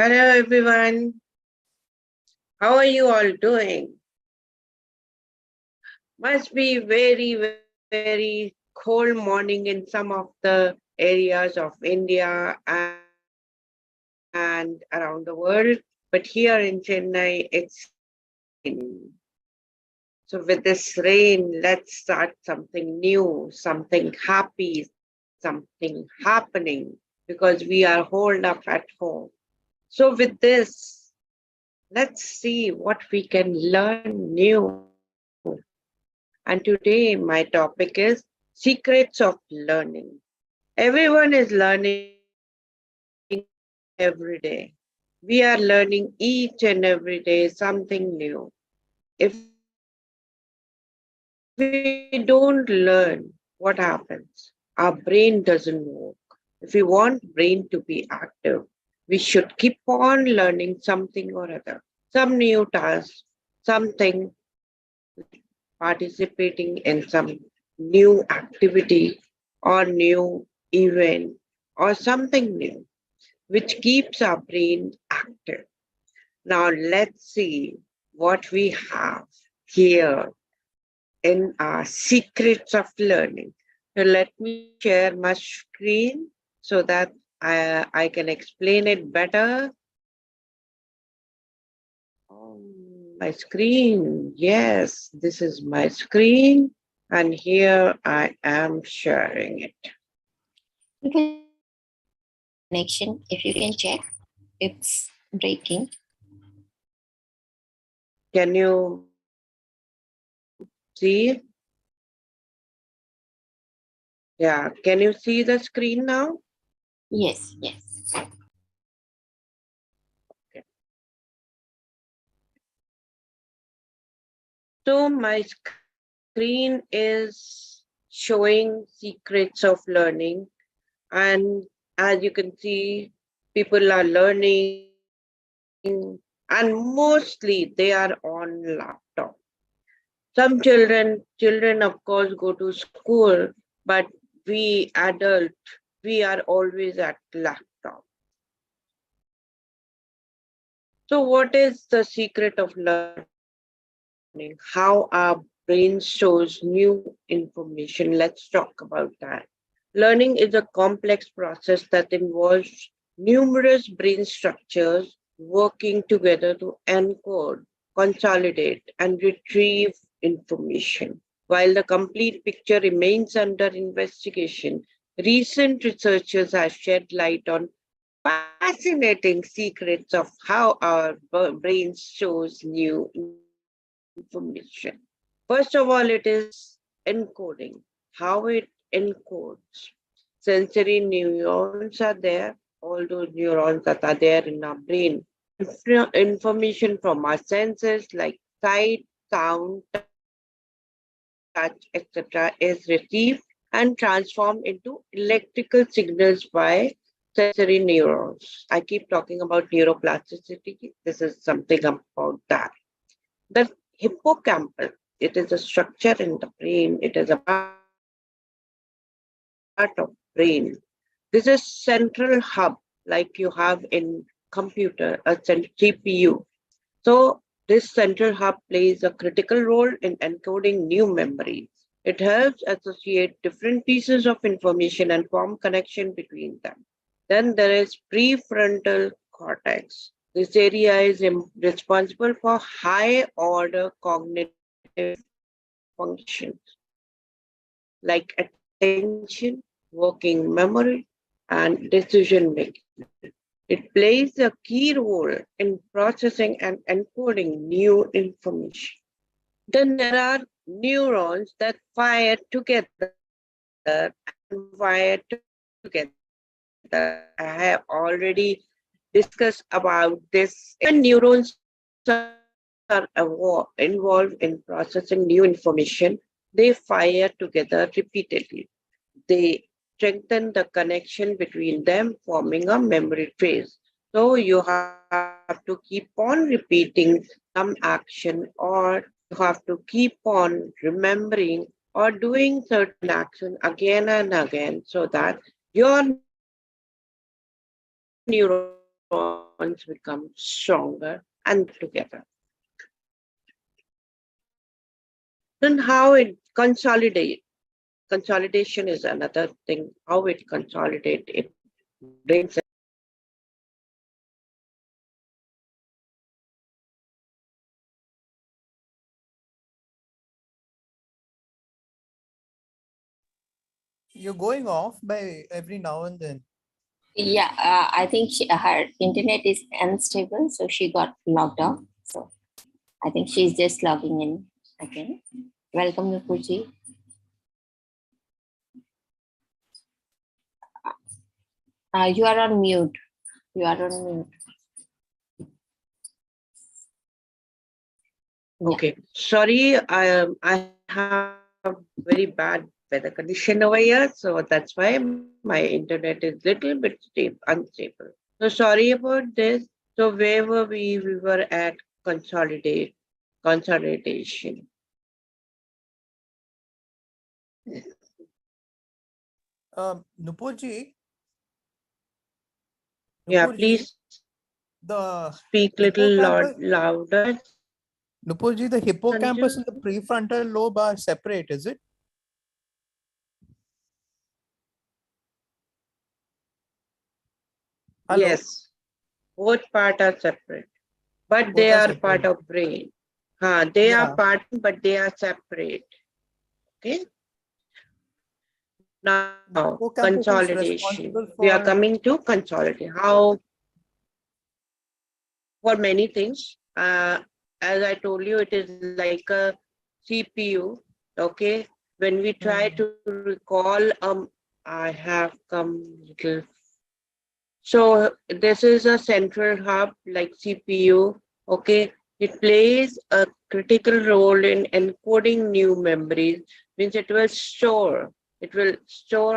Hello everyone. How are you all doing? Must be very cold morning in some of the areas of India and around the world. But here in Chennai, it's rain. So with this rain, let's start something new, something happy, something happening because we are holed up at home. So with this, let's see what we can learn new. And today my topic is secrets of learning. Everyone is learning every day. We are learning each and every day something new. If we don't learn, what happens? Our brain doesn't work. If we want brain to be active, we should keep on learning something or other. Some new task, something like participating in some new activity or new event or something new, which keeps our brain active. Now let's see what we have here in our secrets of learning. So let me share my screen so that I can explain it better. My screen. Yes, this is my screen, and here I am sharing it. Connection. If you can check, it's breaking. Can you see? Yeah, can you see the screen now? Yes, yes. Okay. So my screen is showing secrets of learning, and as you can see, people are learning, and mostly they are on laptop. Some children of course go to school, but we adult, we are always at laptop. So what is the secret of learning? How our brain stores new information? Let's talk about that. Learning is a complex process that involves numerous brain structures working together to encode, consolidate, and retrieve information. While the complete picture remains under investigation, recent researchers have shed light on fascinating secrets of how our brain stores new information. First of all, it is encoding, how it encodes. Sensory neurons are there, all those neurons that are there in our brain. Information from our senses like sight, sound, touch, etc., is received and transformed into electrical signals by sensory neurons. I keep talking about neuroplasticity. This is something about that. The hippocampus, it is a structure in the brain, it is a part of brain. This is central hub like you have in computer, a CPU. So this central hub plays a critical role in encoding new memories. It helps associate different pieces of information and form connection between them. Then there is prefrontal cortex. This area is responsible for high order cognitive functions like attention, working memory, and decision making. It plays a key role in processing and encoding new information. Then there are neurons that fire together and wire together. I have already discussed about this. When neurons are involved in processing new information, they fire together repeatedly. They strengthen the connection between them, forming a memory trace. So you have to keep on repeating some action, or you have to keep on remembering or doing certain action again and again so that your neurons will keep on firing together. neurons become stronger and together. Then how it consolidate. Consolidation is another thing. How it consolidate. It brings You're going off by every now and then. Yeah, I think her internet is unstable, so she got logged off. So I think she's just logging in again. Welcome, Nupurji. You are on mute. You are on mute. okay. Sorry, I have very bad weather condition over here, so that's why my internet is little bit unstable. So sorry about this. So where were we? We were at consolidation. Nupurji, Yeah, Nupurji, please the speak little hippocampus, louder. Nupurji, the hippocampus and the Sanju? prefrontal lobe are separate, is it? Hello, Yes, both part are separate, but both they are are part separate. of brain. They are Yeah. part, but they are separate. Okay. The Now, hippocampus is consolidation. responsible We are for. coming to consolidation. How for many things. As I told you, it is like a CPU. Okay. When we try Hmm. to recall, I have come little. So this is a central hub like CPU. Okay. It plays a critical role in encoding new memories. Means it will store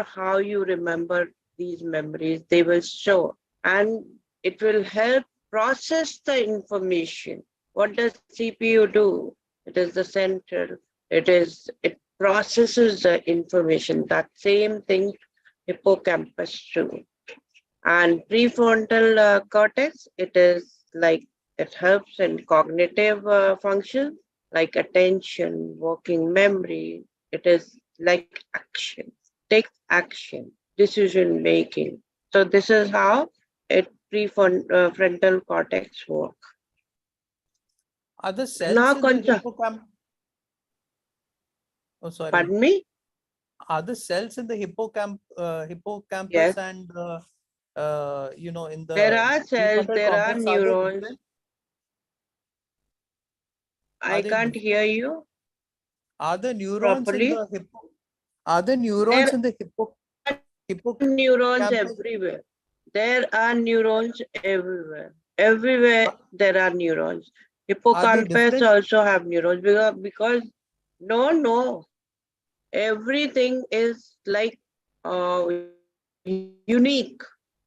how you remember these memories. They will store and it will help process the information. What does CPU do? It is the central. It processes the information. That same thing hippocampus too. And prefrontal cortex, it is like it helps in cognitive functions like attention, working memory. It is like action, takes action, decision making. So this is how it prefrontal cortex work. Are the Now, cells in the hippocampus? Oh, sorry. pardon me. Are the cells in the hippocampus Yes, and in there the are cells, prefrontal there are cortex, are they neurons. different? Are I they can't hear different? you Are the neurons in properly. the hippo? Are the neurons There in the are neurons hippocampus? everywhere. There are neurons everywhere. Everywhere Are there are neurons. are they Hippocampus different? also have neurons because no, no, everything is like unique.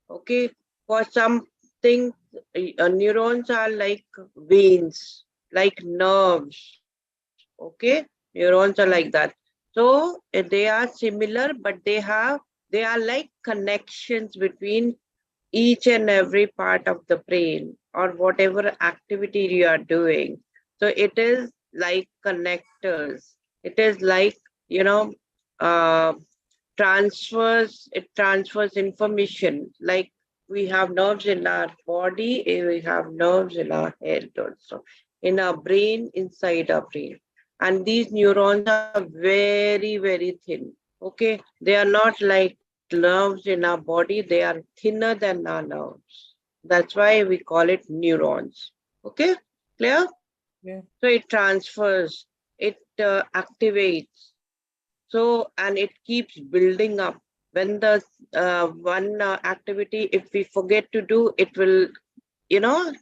Okay, for something, neurons are like veins, like nerves. Okay, neurons are like that. So they are similar, but they are like connections between each and every part of the brain or whatever activity you are doing. So it is like connectors. It is like, you know, uh, it transfers information. Like we have nerves in our body, we have nerves in our head also, in our brain, inside our brain. And these neurons are very, very thin. Okay, they are not like nerves in our body, they are thinner than our nerves. That's why we call it neurons. Okay, clear? Yeah. So it transfers, it activates. So, and it keeps building up. When the one activity, if we forget to do, it will,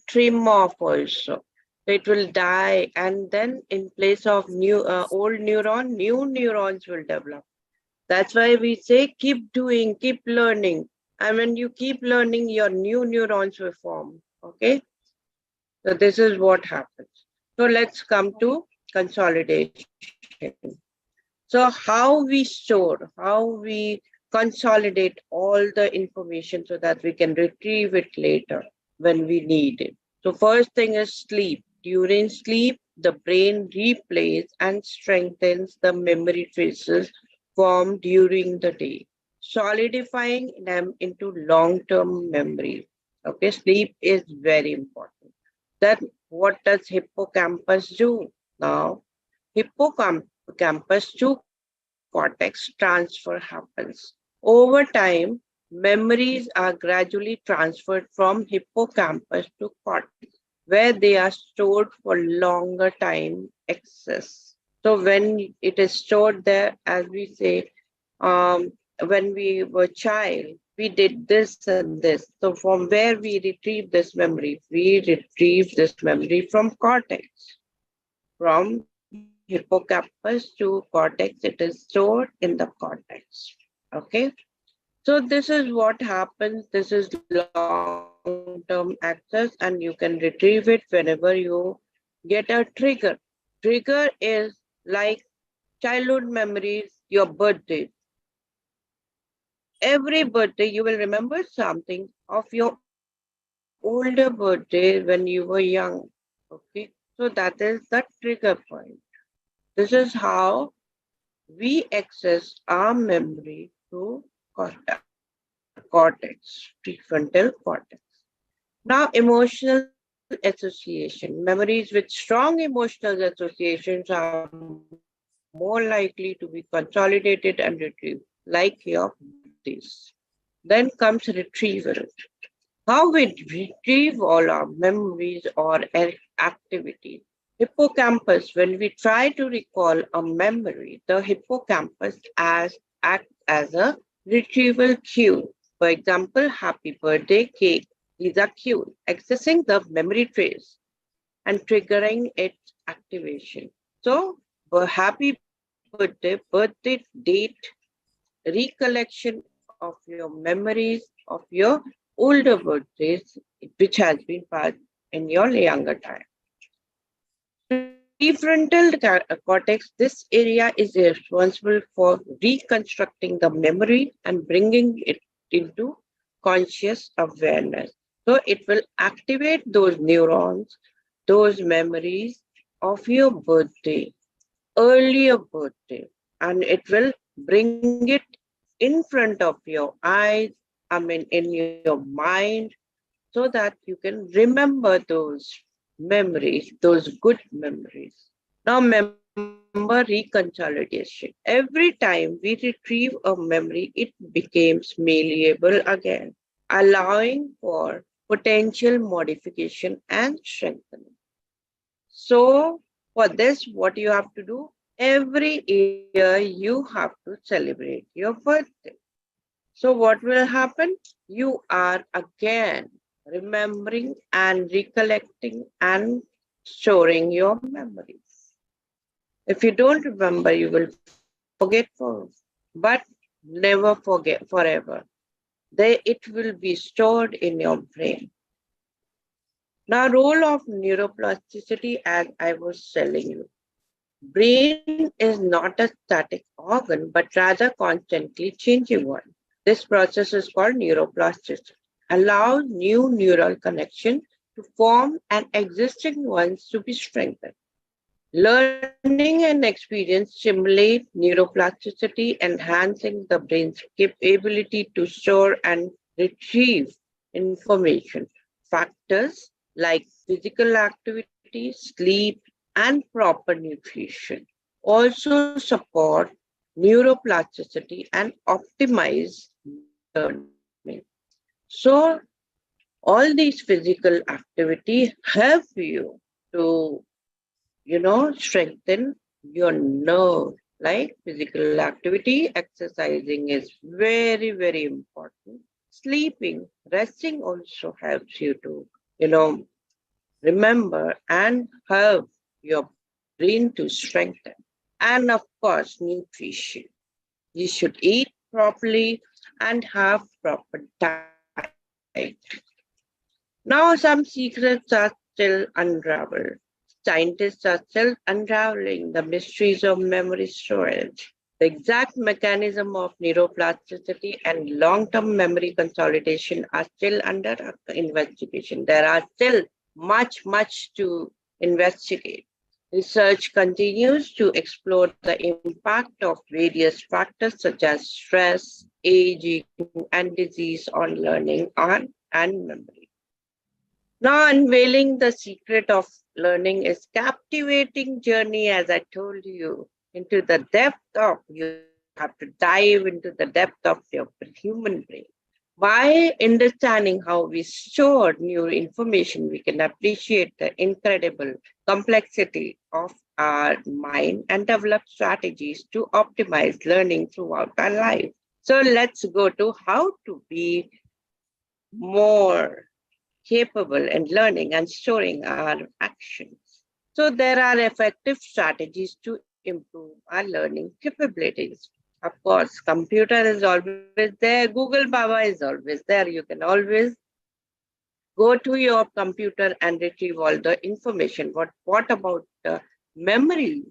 trim off also. So it will die, and then in place of old new neurons will develop. That's why we say keep doing, keep learning. And when you keep learning, your new neurons will form. Okay. So this is what happens. So let's come to consolidation. So how we store, how we consolidate all the information so that we can retrieve it later. when we need it. So first thing is sleep. During sleep, the brain replays and strengthens the memory traces formed during the day, solidifying them into long-term memory. Okay, sleep is very important. Then what does hippocampus do? Now, hippocampus to cortex transfer happens. Over time, memories are gradually transferred from hippocampus to cortex, where they are stored for longer time access. So when it is stored there, as we say, um, when we were child, we did this and this. So from where we retrieve this memory? We retrieve this memory from cortex. From hippocampus to cortex, it is stored in the cortex. Okay. So this is what happens. This is long-term access, and you can retrieve it whenever you get a trigger. Trigger is like childhood memories, your birthday. Every birthday, you will remember something of your older birthday when you were young. Okay. So that is the trigger point. This is how we access our memory through prefrontal cortex. Now, emotional association. Memories with strong emotional associations are more likely to be consolidated and retrieved, like your birthdays. Then comes retrieval. How we retrieve all our memories or activities. Hippocampus, when we try to recall a memory, the hippocampus acts as a retrieval cue. For example, happy birthday cake is a cue, accessing the memory trace and triggering its activation. So, a happy birthday date, recollection of your memories of your older birthdays, which has been passed in your younger time. Cortex, this area is responsible for reconstructing the memory and bringing it into conscious awareness. So it will activate those neurons, those memories of your birthday, earlier birthday, and it will bring it in front of your eyes, in your mind, so that you can remember those memories, those good memories. Now, member reconsolidation. Every time we retrieve a memory, it becomes malleable again, allowing for potential modification and strengthening. So, for this, what you have to do? Every year, you have to celebrate your birthday. So, what will happen? You are again remembering and recollecting and storing your memories. If you don't remember, you will forget but never forget forever. It will be stored in your brain. Now, role of neuroplasticity, as I was telling you. Brain is not a static organ, but rather constantly changing one. This process is called neuroplasticity. Allows new neural connection to form and existing ones to be strengthened. Learning and experience stimulate neuroplasticity, enhancing the brain's capability to store and retrieve information. Factors like physical activity, sleep, and proper nutrition also support neuroplasticity and optimize learning. So, all these physical activity help you to strengthen your nerve. Like physical activity, exercising is very, very important. Sleeping, resting also helps you to, you know, remember and help your brain to strengthen. And of course, nutrition. You should eat properly and have proper diet. Now, some secrets are still unraveled. Scientists are still unraveling the mysteries of memory storage. The exact mechanism of neuroplasticity and long-term memory consolidation are still under investigation. There are still much to investigate. Research continues to explore the impact of various factors such as stress, aging, and disease on learning and memory. Now, unveiling the secret of learning is captivating journey, as I told you, into the depth of you have to dive into the depth of your human brain. By understanding how we store new information, we can appreciate the incredible complexity of our mind and develop strategies to optimize learning throughout our life. So let's go to how to be more capable in learning and storing our actions. So there are effective strategies to improve our learning capabilities. Of course, computer is always there. Google Baba is always there. You can always go to your computer and retrieve all the information. What about the memory?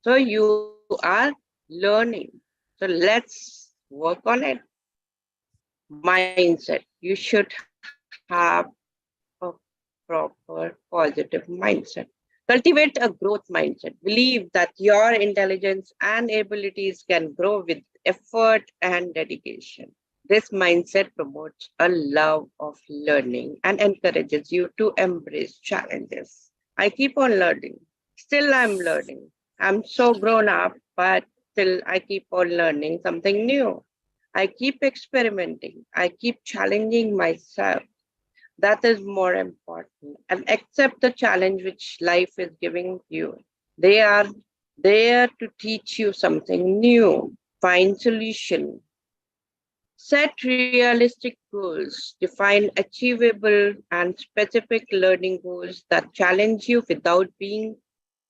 So you are learning. So let's work on it. Mindset. You should have a proper positive mindset. Cultivate a growth mindset. Believe that your intelligence and abilities can grow with effort and dedication. This mindset promotes a love of learning and encourages you to embrace challenges. I keep on learning. Still, I'm learning. I'm so grown up, but still, I keep on learning something new. I keep experimenting. I keep challenging myself. That is more important. And accept the challenge which life is giving you. They are there to teach you something new. Find solution. Set realistic goals. Define achievable and specific learning goals that challenge you without being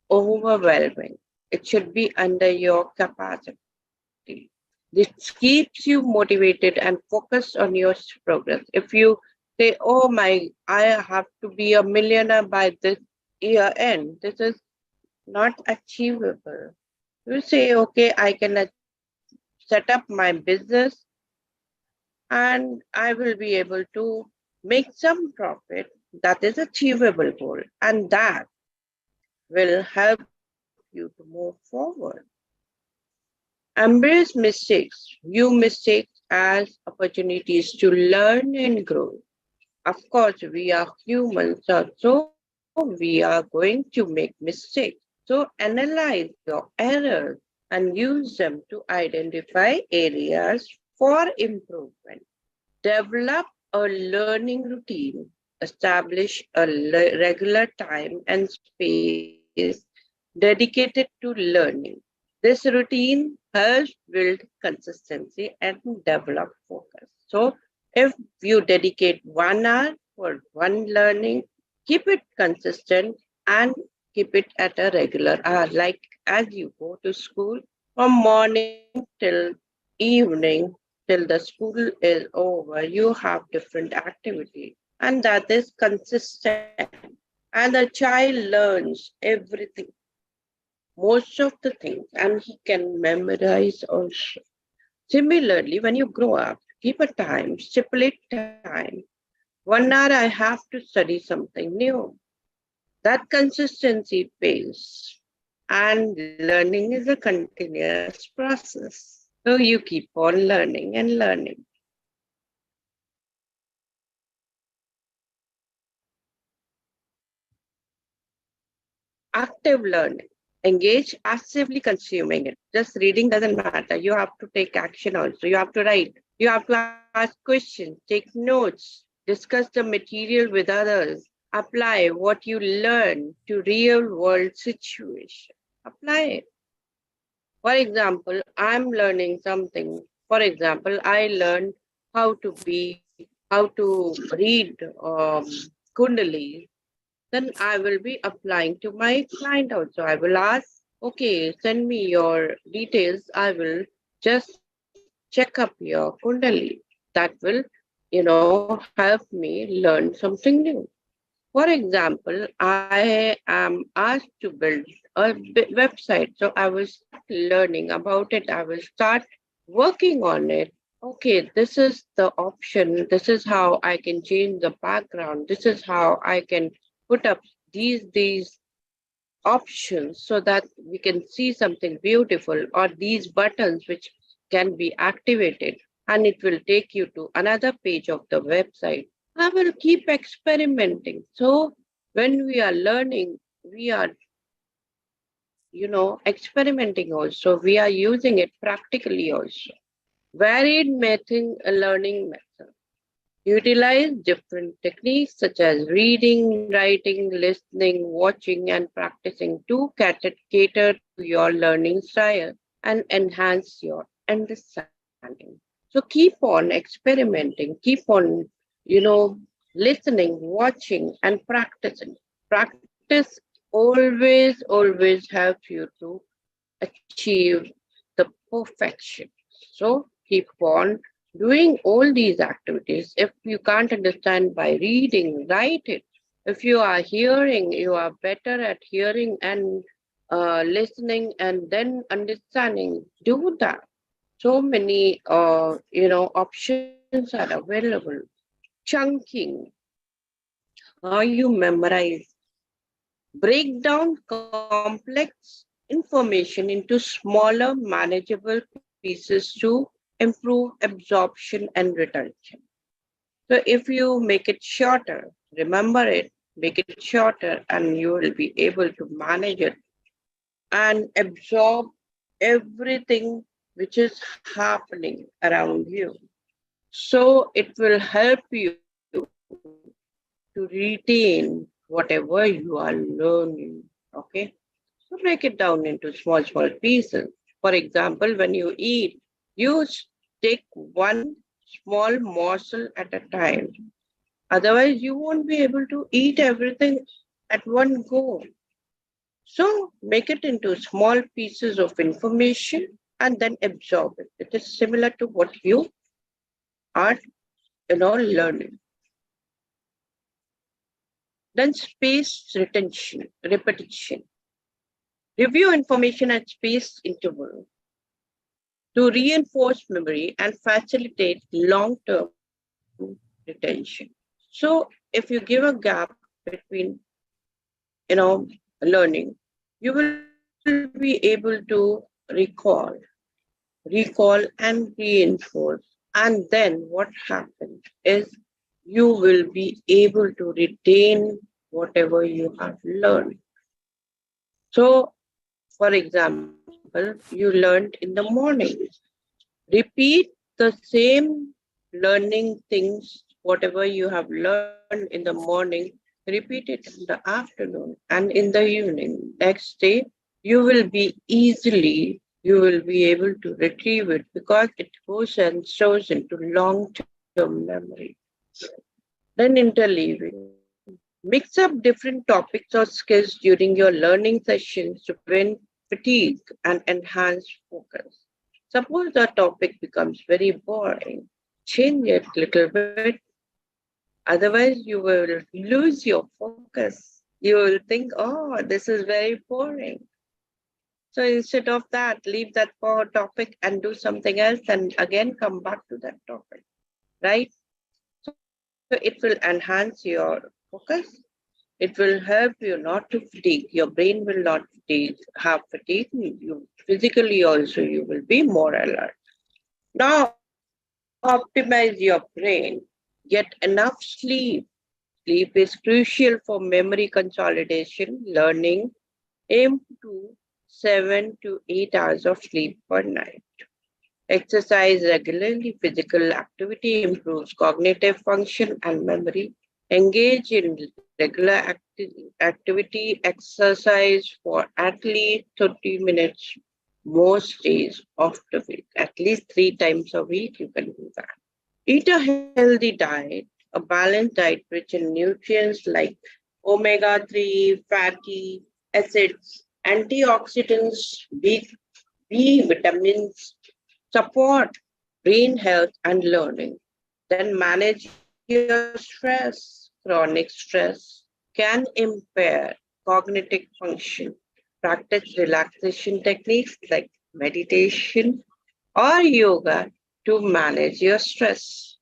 overwhelming. It should be under your capacity. This keeps you motivated and focused on your progress. If you say, oh my, I have to be a millionaire by this year end, this is not achievable. You say, okay, I can set up my business and I will be able to make some profit. That is achievable goal, and that will help you to move forward. Embrace mistakes. View mistakes as opportunities to learn and grow. Of course, we are humans, so we are going to make mistakes. So analyze your errors and use them to identify areas for improvement. Develop a learning routine. Establish a regular time and space dedicated to learning. This routine helps build consistency and develop focus. So, if you dedicate 1 hour for one learning, keep it consistent and keep it at a regular hour. Like as you go to school from morning till evening, till the school is over, you have different activity, and that is consistent. And the child learns everything, most of the things, and he can memorize also. Similarly, when you grow up, keep a time, stipulate time. 1 hour I have to study something new. That consistency pays. And learning is a continuous process. So you keep on learning and learning. Active learning. Engage passively consuming it. Just reading doesn't matter. You have to take action also. You have to write. You have to ask questions, take notes, discuss the material with others, apply what you learn to real world situation. Apply it. For example, I'm learning something. For example, I learned how to read Kundali. Then I will be applying to my client also. I will ask, okay, send me your details. I will just check up your Kundali. That will, help me learn something new. For example, I am asked to build website. So I will start learning about it. I will start working on it. Okay, this is the option. This is how I can change the background. This is how I can put up these options so that we can see something beautiful, or these buttons which can be activated, and it will take you to another page of the website. I will keep experimenting. So when we are learning, we are experimenting also. We are using it practically also. Varied method learning method. Utilize different techniques such as reading, writing, listening, watching, and practicing to cater to your learning style and enhance your understanding. So keep on experimenting, keep on, you know, listening, watching, and practicing. Practice always helps you to achieve the perfection. So keep on doing all these activities. If you can't understand by reading, write it. If you are hearing, you are better at hearing and listening and then understanding. Do that. So many, options are available. Chunking, how you memorize. Break down complex information into smaller, manageable pieces to improve absorption and retention. So if you make it shorter, remember it, make it shorter, and you will be able to manage it and absorb everything which is happening around you. So it will help you to retain whatever you are learning. Okay. So break it down into small pieces. For example, when you eat, you take one small morsel at a time. Otherwise, you won't be able to eat everything at one go. So make it into small pieces of information and then absorb it. It is similar to what you are, learning. Then space retention, repetition. Review information at spaced interval to reinforce memory and facilitate long-term retention. So if you give a gap between, learning, you will be able to recall and reinforce. And then what happens is you will be able to retain whatever you have learned. So, for example, you learned in the morning. Repeat the same learning things, whatever you have learned in the morning, repeat it in the afternoon and in the evening. Next day, you will be able to retrieve it because it goes and shows into long-term memory. Then interleaving. Mix up different topics or skills during your learning sessions to prevent fatigue and enhance focus. Suppose the topic becomes very boring, change it a little bit. Otherwise, you will lose your focus. You will think, oh, this is very boring. So instead of that, leave that topic and do something else and again come back to that topic, right? So it will enhance your focus. It will help you not to fatigue. Your brain will not have fatigue. You physically also you will be more alert. Now optimize your brain. Get enough sleep. Sleep is crucial for memory consolidation, learning. Aim to 7 to 8 hours of sleep per night. Exercise regularly. Physical activity improves cognitive function and memory. Engage in regular activity, exercise for at least 30 minutes most days of the week. At least 3 times a week, you can do that. Eat a healthy diet, a balanced diet rich in nutrients like omega 3, fatty acids, antioxidants, B vitamins, support brain health and learning. Then manage your stress. Chronic stress can impair cognitive function, Practice relaxation techniques like meditation or yoga to manage your stress.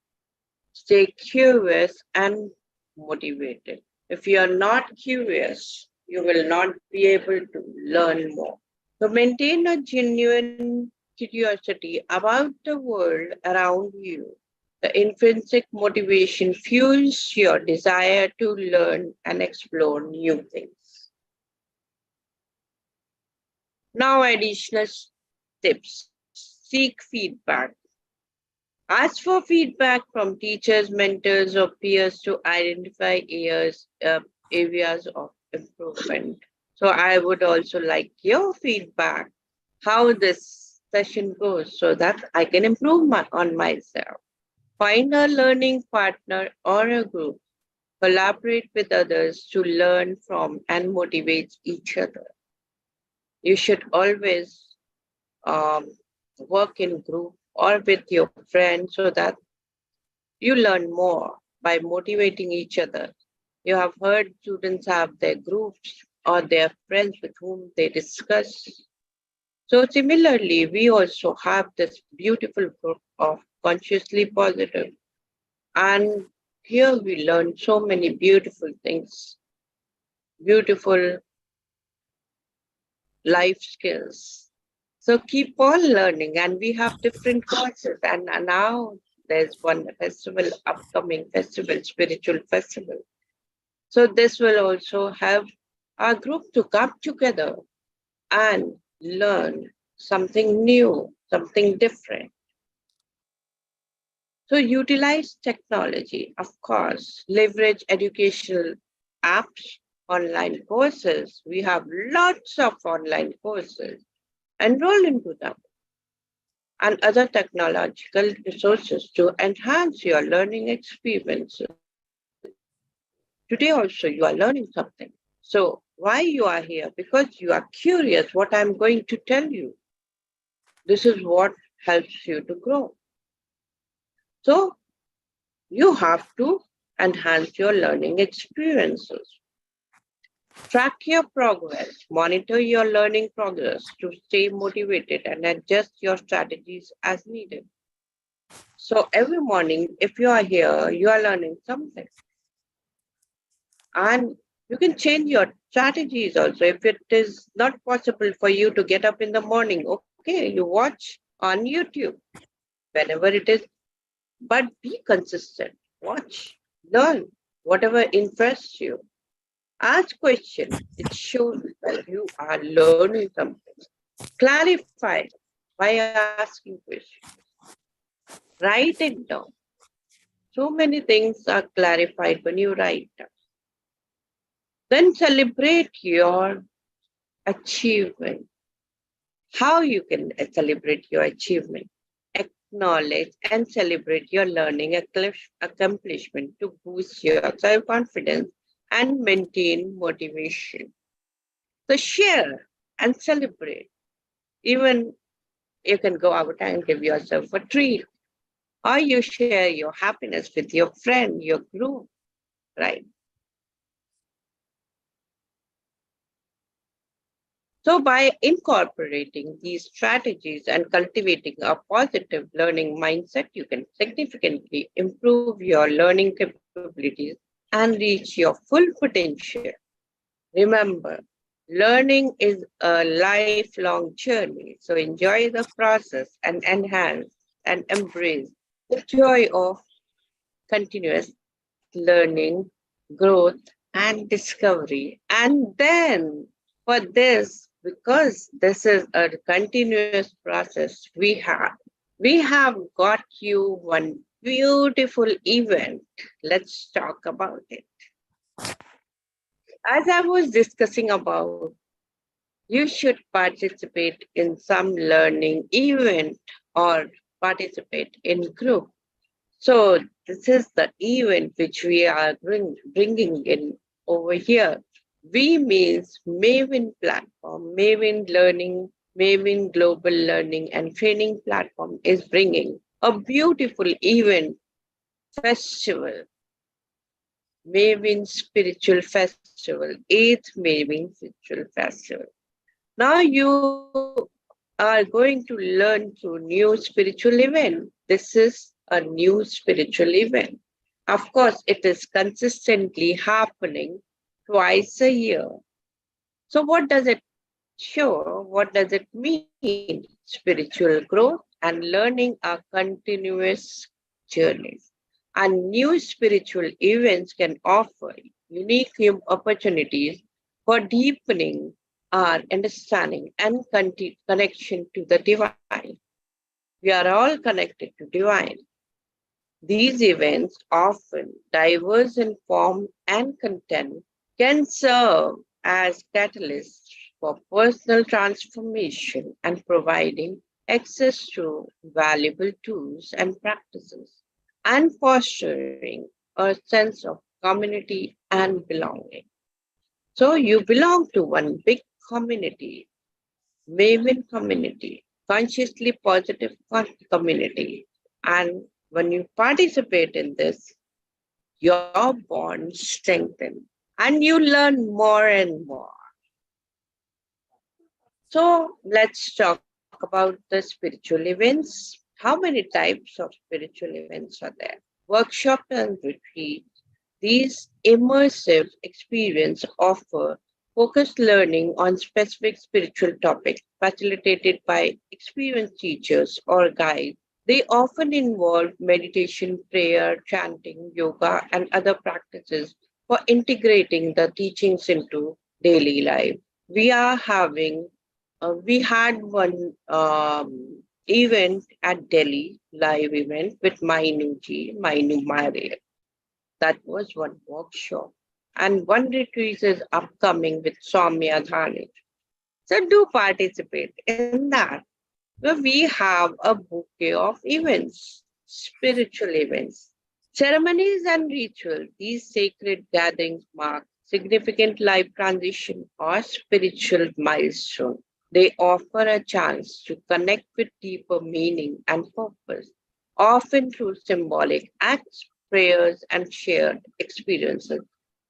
Stay curious and motivated. If you are not curious, you will not be able to learn more. So maintain a genuine curiosity about the world around you. The intrinsic motivation fuels your desire to learn and explore new things. Now, additional tips. Seek feedback. Ask for feedback from teachers, mentors, or peers to identify areas of improvement. So I would also like your feedback, how this session goes, so that I can improve on myself. Find a learning partner or a group. Collaborate with others to learn from and motivate each other. You should always um, work in group or with your friends so that you learn more by motivating each other. You have heard students have their groups or their friends with whom they discuss. So similarly, we also have this beautiful group of consciously positive, and here we learn so many beautiful things, beautiful life skills. So keep on learning, and we have different courses. And now there's one festival, upcoming festival, spiritual festival. So this will also help our group to come together and learn something new, something different. So utilize technology, of course, leverage educational apps, online courses. We have lots of online courses. Enroll into them and other technological resources to enhance your learning experiences. Today also you are learning something. So why you are here? Because you are curious what I'm going to tell you. This is what helps you to grow. So you have to enhance your learning experiences. Track your progress, monitor your learning progress to stay motivated and adjust your strategies as needed. So every morning, if you are here, you are learning something. And you can change your strategies also. If it is not possible for you to get up in the morning, okay, you watch on YouTube whenever it is, but be consistent. Watch, learn, whatever interests you. Ask questions. It shows that you are learning something. Clarify by asking questions. Write it down. So many things are clarified when you write down. Then celebrate your achievement. How you can celebrate your achievement? Acknowledge and celebrate your learning accomplishment to boost your self-confidence and maintain motivation. So share and celebrate. Even you can go out and give yourself a treat, or you share your happiness with your friend, your group, right? So, by incorporating these strategies and cultivating a positive learning mindset, you can significantly improve your learning capabilities and reach your full potential. Remember, learning is a lifelong journey, so enjoy the process and enhance and embrace the joy of continuous learning, growth, and discovery. And then for this, because this is a continuous process we have got you one beautiful event. Let's talk about it. As I was discussing about, you should participate in some learning event or participate in group. So this is the event which we are bringing in over here. We means Maven platform, Maven Learning, Maven Global Learning and Training Platform is bringing a beautiful event festival, Maven Spiritual Festival, 8th Maven Spiritual Festival. Now you are going to learn through new spiritual event. This is a new spiritual event. Of course, it is consistently happening twice a year. So what does it show? What does it mean? Spiritual growth and learning are continuous journeys. And new spiritual events can offer unique opportunities for deepening our understanding and connection to the divine. We are all connected to divine. These events, often diverse in form and content, can serve as catalysts for personal transformation and providing access to valuable tools and practices and fostering a sense of community and belonging. So you belong to one big community, Maven community, consciously positive community. And when you participate in this, your bonds strengthen and you learn more and more. So let's talk about the spiritual events. How many types of spiritual events are there? Workshop and retreat. These immersive experiences offer focused learning on specific spiritual topics facilitated by experienced teachers or guides. They often involve meditation, prayer, chanting, yoga, and other practices for integrating the teachings into daily life. We are having, we had one event at Delhi, live event with Mainu Maria. That was one workshop. And one retreat is upcoming with Soumya Dhani. So do participate in that. Where we have a bouquet of events, spiritual events, ceremonies and rituals. These sacred gatherings mark significant life transition or spiritual milestone. They offer a chance to connect with deeper meaning and purpose, often through symbolic acts, prayers, and shared experiences.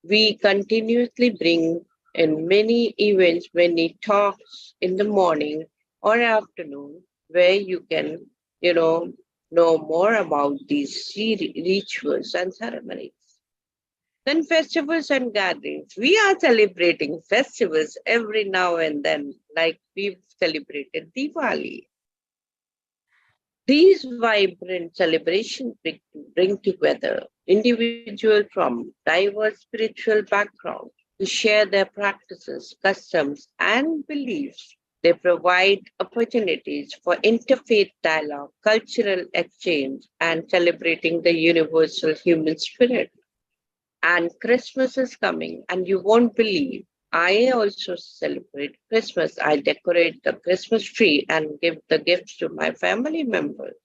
We continuously bring in many events, many talks in the morning or afternoon, where you can, you know more about these rituals and ceremonies. Then festivals and gatherings. We are celebrating festivals every now and then, like we've celebrated Diwali. These vibrant celebrations bring together individuals from diverse spiritual backgrounds to share their practices, customs, and beliefs. They provide opportunities for interfaith dialogue, cultural exchange, and celebrating the universal human spirit. And Christmas is coming, and you won't believe I also celebrate Christmas. I decorate the Christmas tree and give the gifts to my family members.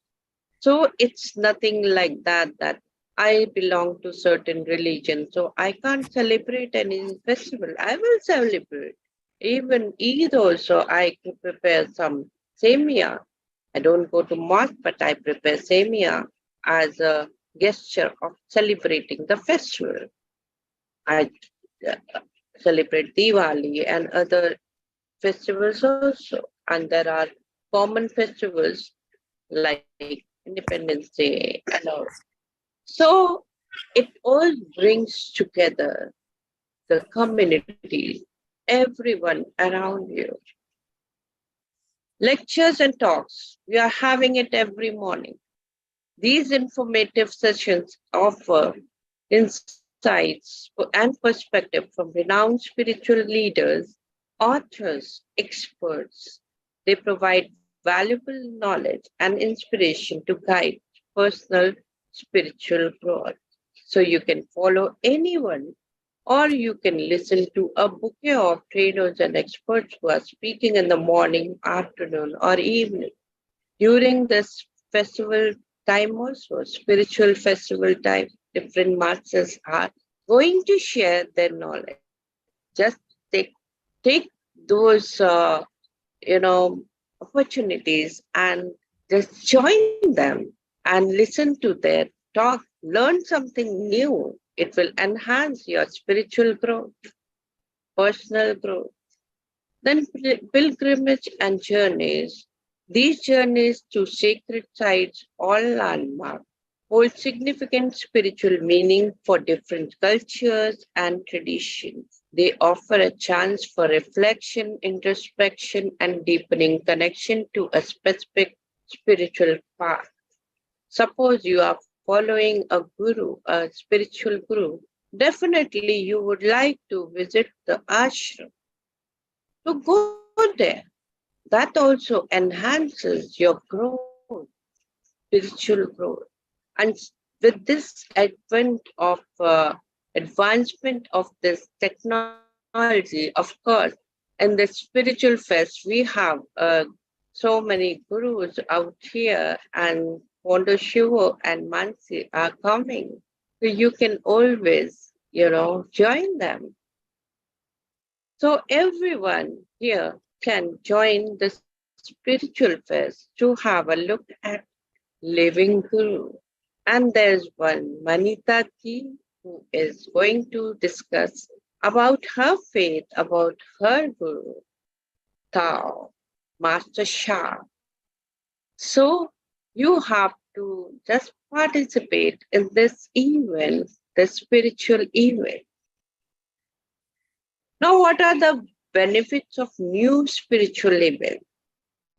So it's nothing like that I belong to certain religion, so I can't celebrate any festival. I will celebrate. Even Eid also, I could prepare some semia. I don't go to mosque, but I prepare semia as a gesture of celebrating the festival. I uh, celebrate Diwali and other festivals also. And there are common festivals like Independence Day and all. So it all brings together the community, everyone around you. Lectures and talks, we are having it every morning. These informative sessions offer insights and perspective from renowned spiritual leaders, authors, experts. They provide valuable knowledge and inspiration to guide personal spiritual growth. So you can follow anyone or you can listen to a bouquet of trainers and experts who are speaking in the morning, afternoon, or evening. During this festival time also, spiritual festival time, different masters are going to share their knowledge. Just take those opportunities and just join them and listen to their talk, learn something new. It will enhance your spiritual growth, personal growth. Then pilgrimage and journeys. These journeys to sacred sites or landmarks hold significant spiritual meaning for different cultures and traditions. They offer a chance for reflection, introspection, and deepening connection to a specific spiritual path. Suppose you are following a guru, a spiritual guru, definitely you would like to visit the ashram. So go there. That also enhances your growth, spiritual growth. And with this advancement of this technology, of course, in the spiritual fest, we have so many gurus out here, and Pondo Shivo and Mansi are coming. So you can always, join them. So everyone here can join the spiritual fest to have a look at living guru. And there's one Manita ji who is going to discuss about her faith, about her guru, Tao, Master Shah. So you have to just participate in this event, the spiritual event. Now, what are the benefits of new spiritual events?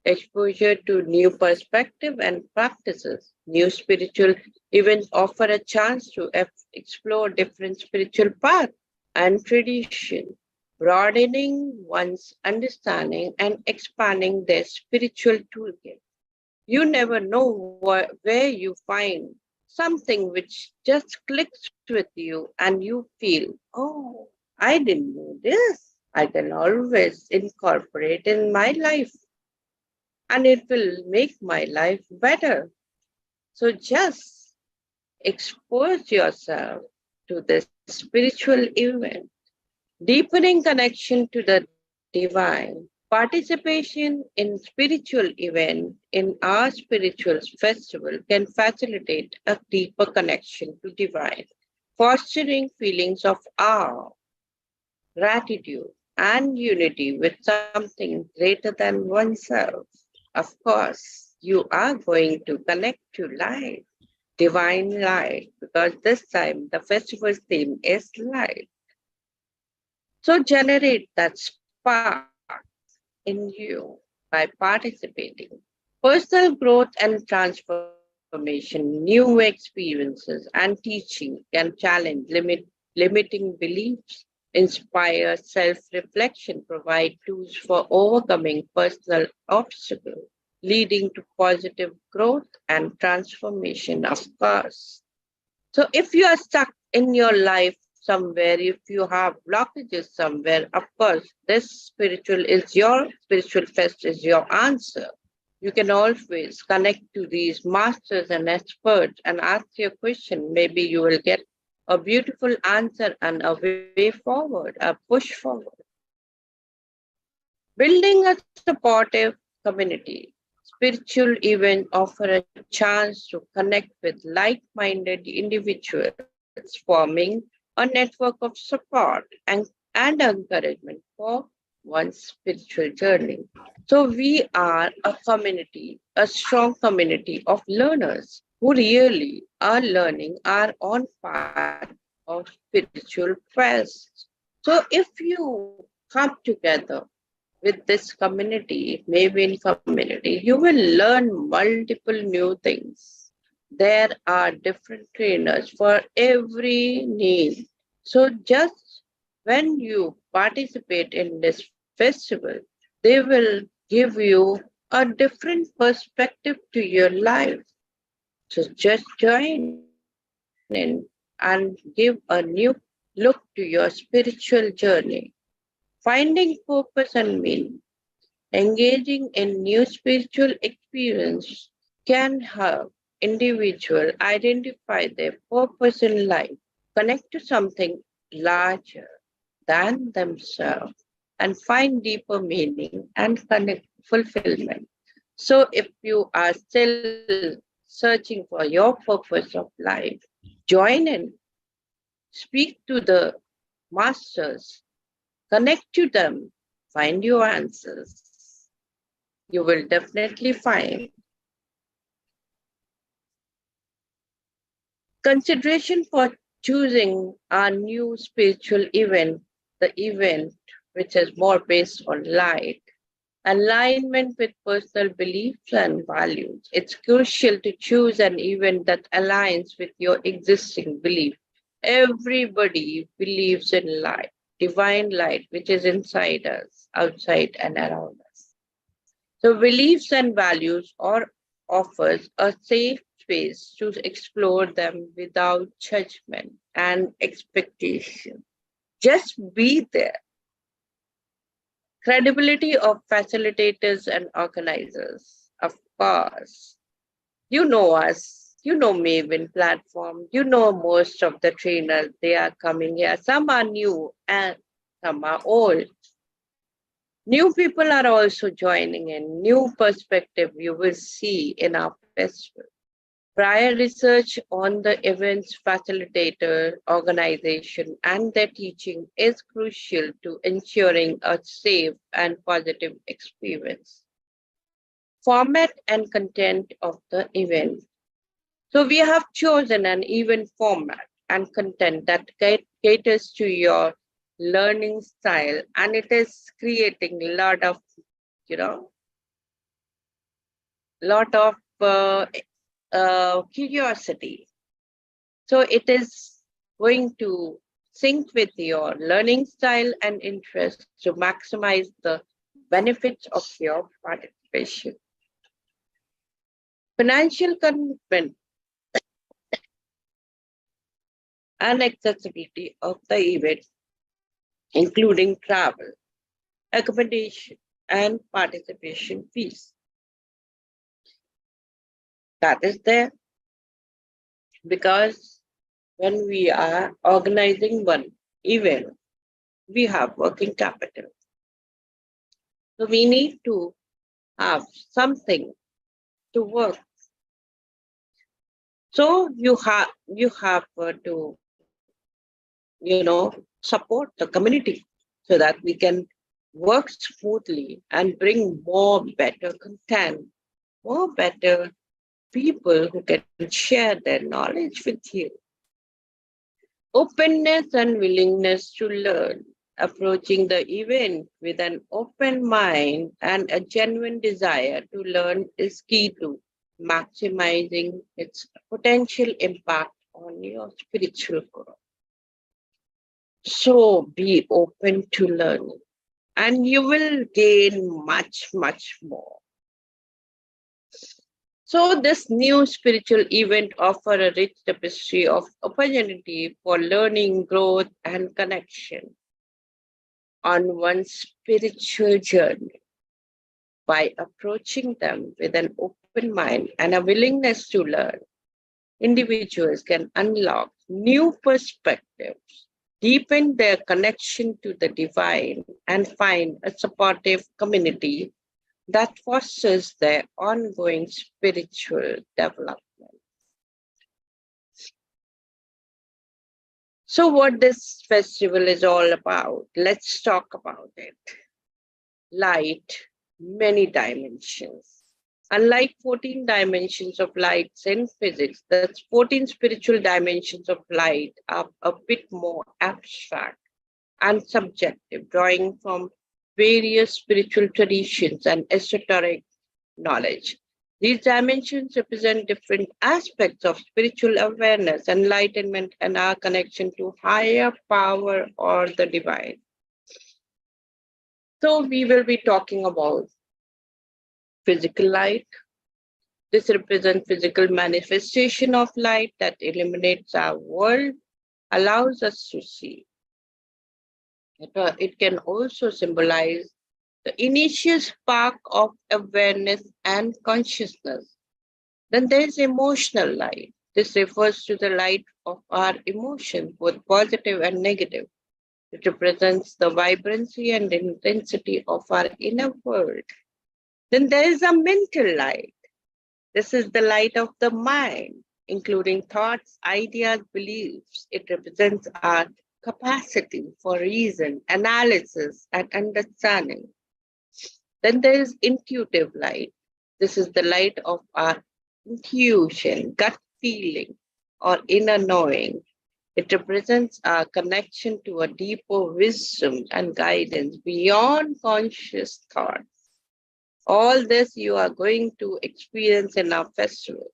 Exposure to new perspective and practices. New spiritual events offer a chance to explore different spiritual paths and tradition, broadening one's understanding and expanding their spiritual toolkit. You never know where you find something which just clicks with you and you feel, oh, I didn't know this. I can always incorporate in my life and it will make my life better. So just expose yourself to the spiritual event, deepening connection to the divine. Participation in spiritual event in our spiritual festival can facilitate a deeper connection to divine, fostering feelings of awe, gratitude, and unity with something greater than oneself. Of course, you are going to connect to light, divine light, because this time the festival's theme is light. So generate that spark in you by participating. Personal growth and transformation, new experiences, and teaching can challenge limiting beliefs, inspire self reflection, provide tools for overcoming personal obstacles, leading to positive growth and transformation, of course. So if you are stuck in your life somewhere, if you have blockages somewhere, of course, spiritual fest is your answer. You can always connect to these masters and experts and ask your question. Maybe you will get a beautiful answer and a way forward, a push forward. Building a supportive community. Spiritual events offer a chance to connect with like minded individuals, forming a network of support and encouragement for one's spiritual journey. So, we are a community, a strong community of learners who really are learning our own path of spiritual quest. So, if you come together with this community, maybe in community, you will learn multiple new things. There are different trainers for every need. So just when you participate in this festival, they will give you a different perspective to your life. So just join in and give a new look to your spiritual journey. Finding purpose and meaning. Engaging in new spiritual experience can help individuals identify their purpose in life, connect to something larger than themselves, and find deeper meaning and connect fulfillment. So if you are still searching for your purpose of life, join in, speak to the masters, connect to them, find your answers. You will definitely find consideration for choosing our new spiritual event, the event which is more based on light, alignment with personal beliefs and values. It's crucial to choose an event that aligns with your existing belief. Everybody believes in light, divine light, which is inside us, outside, and around us. So beliefs and values are offers a safe space to explore them without judgment and expectation. Just be there. Credibility of facilitators and organizers. Of course, you know us. You know Maven platform. You know most of the trainers. They are coming here. Some are new and some are old. New people are also joining in. New perspective you will see in our festival. Prior research on the event's facilitator, organization, and their teaching is crucial to ensuring a safe and positive experience. Format and content of the event. So we have chosen an event format and content that caters to your learning style, and it is creating a lot of, you know, lot of curiosity. So it is going to sync with your learning style and interest to maximize the benefits of your participation. Financial commitment and accessibility of the event, including travel, accommodation, and participation fees. That is there because when we are organizing one event, we have working capital. So we need to have something to work. So you have to, support the community so that we can work smoothly and bring more better content, more better people who can share their knowledge with you. Openness and willingness to learn. Approaching the event with an open mind and a genuine desire to learn is key to maximizing its potential impact on your spiritual growth. So be open to learning and you will gain much, much more. So this new spiritual event offer a rich tapestry of opportunity for learning, growth, and connection on one's spiritual journey. By approaching them with an open mind and a willingness to learn, individuals can unlock new perspectives, deepen their connection to the divine, and find a supportive community that fosters their ongoing spiritual development. So, what this festival is all about, let's talk about it. Light, many dimensions. Unlike 14 dimensions of lights in physics, the 14 spiritual dimensions of light are a bit more abstract and subjective, drawing from various spiritual traditions and esoteric knowledge. These dimensions represent different aspects of spiritual awareness, enlightenment, and our connection to higher power or the divine. So, we will be talking about physical light. This represents physical manifestation of light that illuminates our world, allows us to see. It can also symbolize the initial spark of awareness and consciousness. Then there is emotional light. This refers to the light of our emotions, both positive and negative. It represents the vibrancy and intensity of our inner world. Then there is a mental light. This is the light of the mind, including thoughts, ideas, beliefs. It represents our capacity for reason, analysis, and understanding. Then there is intuitive light. This is the light of our intuition, gut feeling, or inner knowing. It represents our connection to a deeper wisdom and guidance beyond conscious thought. All this you are going to experience in our festival.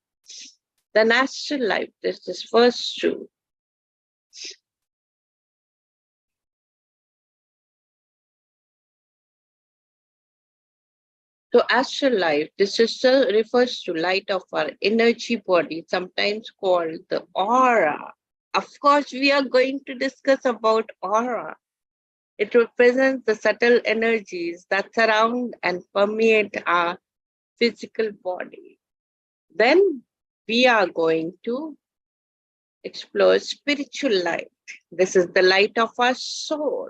The natural life, this is first true. So astral life, this is refers to light of our energy body, sometimes called the aura. Of course, we are going to discuss about aura. It represents the subtle energies that surround and permeate our physical body. Then we are going to explore spiritual light. This is the light of our soul,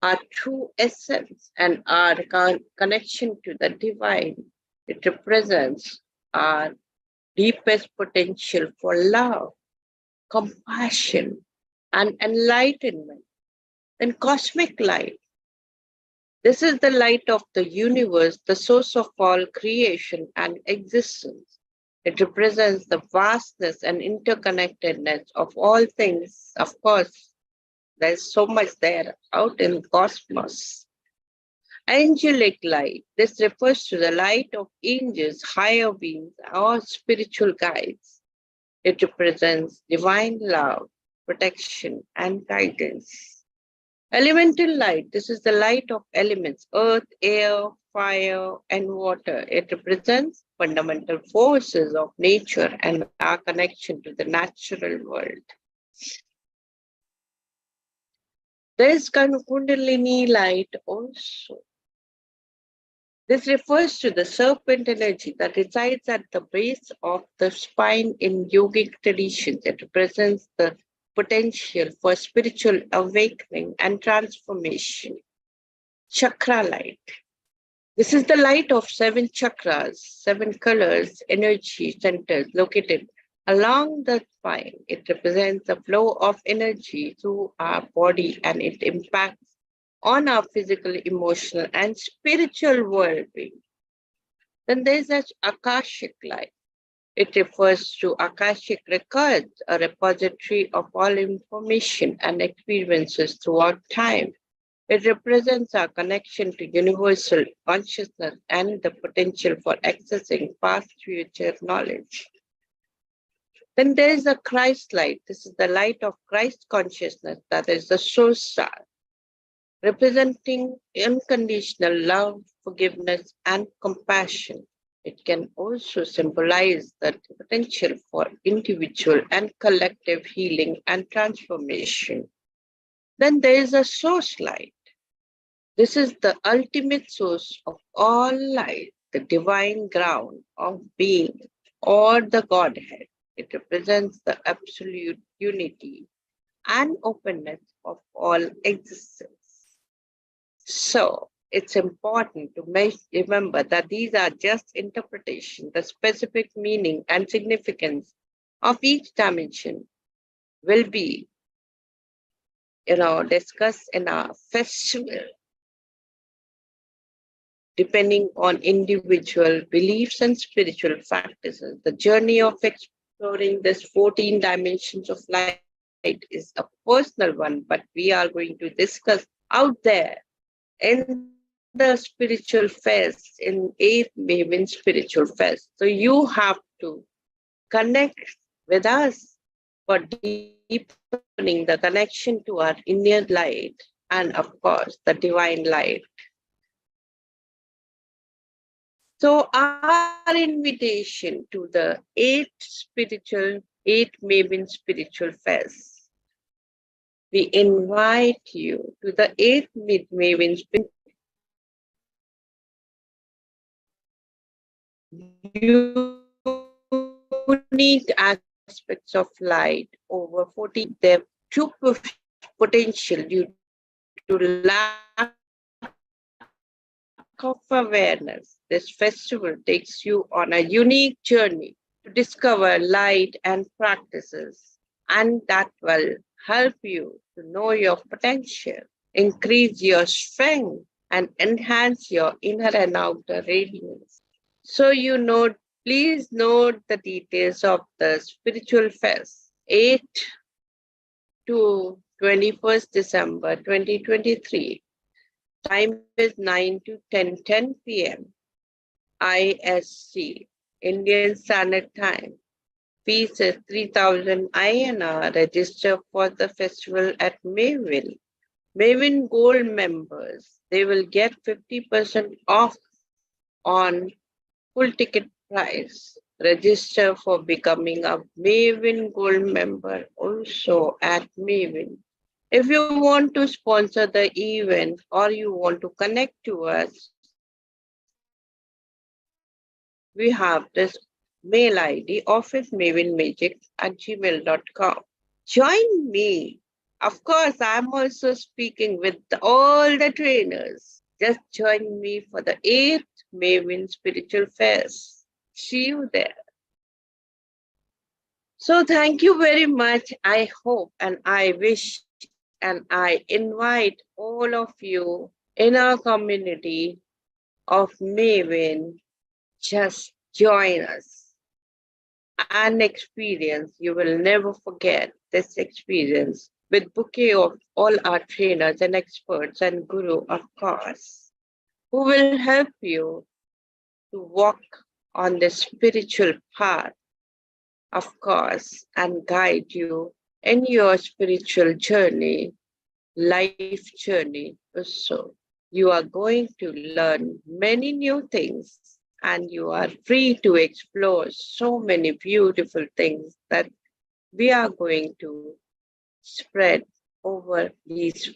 our true essence, and our connection to the divine. It represents our deepest potential for love, compassion, and enlightenment. And cosmic light. This is the light of the universe, the source of all creation and existence. It represents the vastness and interconnectedness of all things. Of course, there's so much there out in the cosmos. Angelic light. This refers to the light of angels, higher beings, or spiritual guides. It represents divine love, protection, and guidance. Elemental light. This is the light of elements, earth, air, fire, and water. It represents fundamental forces of nature and our connection to the natural world. There is Kundalini light also. This refers to the serpent energy that resides at the base of the spine in yogic traditions. It represents the potential for spiritual awakening and transformation. Chakra light. This is the light of 7 chakras, 7 colors, energy centers located along the spine. It represents the flow of energy through our body and it impacts on our physical, emotional, and spiritual well-being. Then there's a Akashic light. It refers to Akashic records, a repository of all information and experiences throughout time. It represents our connection to universal consciousness and the potential for accessing past future knowledge. Then there is a Christ light. This is the light of Christ consciousness, that is the soul star, representing unconditional love, forgiveness, and compassion. It can also symbolize the potential for individual and collective healing and transformation. Then there is a source light. This is the ultimate source of all light, the divine ground of being, or the Godhead. It represents the absolute unity and openness of all existence. So it's important to remember that these are just interpretations. The specific meaning and significance of each dimension will be, discussed in our festival, depending on individual beliefs and spiritual practices. The journey of exploring this 14 dimensions of light is a personal one, but we are going to discuss out there in the spiritual fest, in 8th May spiritual fest. So you have to connect with us for deepening the connection to our inner light and, of course, the divine light. So our invitation to the 8th May spiritual fest. We invite you to the 8th May spiritual unique aspects of light over 40 their true potential due to lack of awareness. This festival takes you on a unique journey to discover light and practices, and that will help you to know your potential, increase your strength, and enhance your inner and outer radiance. So, please note the details of the spiritual fest, 8 to 21st December 2023. Time is 9 to 10 p.m. IST, Indian Standard Time. Fees is 3,000 INR. Register for the festival at Mayville. Maven Gold members, they will get 50% off on full ticket price. Register for becoming a Maven Gold member also at Maven. If you want to sponsor the event or you want to connect to us, we have this mail ID officemavenmagic@gmail.com. Join me. Of course, I'm also speaking with all the trainers. Just join me for the 8th Maven Spiritual Fest. See you there. So thank you very much. I hope and I wish and I invite all of you in our community of Maven. Just join us and experience. You will never forget this experience with bouquet of all our trainers and experts and guru, of course, who will help you to walk on the spiritual path, of course, and guide you in your spiritual journey, life journey also. You are going to learn many new things and you are free to explore so many beautiful things that we are going to spread over these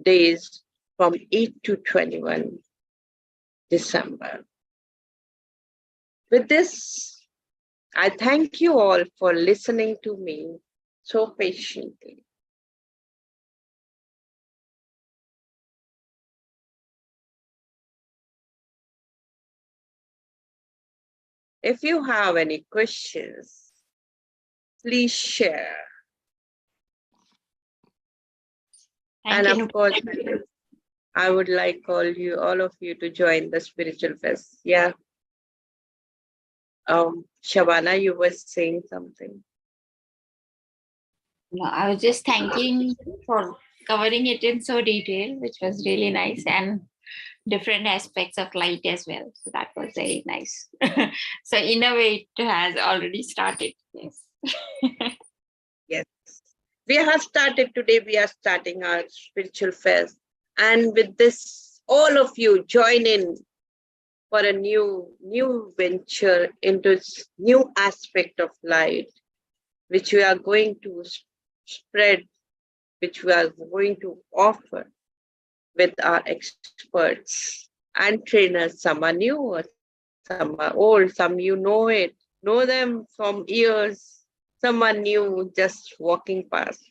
days from 8 to 21 December. With this, I thank you all for listening to me so patiently. If you have any questions, please share. Thank And you, of course, I would like all of you to join the spiritual fest. Yeah. Shabana, you were saying something. No, I was just thanking you for covering it in so detail, which was really nice, and different aspects of light as well. So that was very nice. So in a way, it has already started. Yes. Yes. We have started today. We are starting our spiritual fest. And with this, all of you join in for a new venture into new aspect of light, which we are going to spread, which we are going to offer with our experts and trainers. Some are new, some are old, some you know them from years, some are new, just walking past.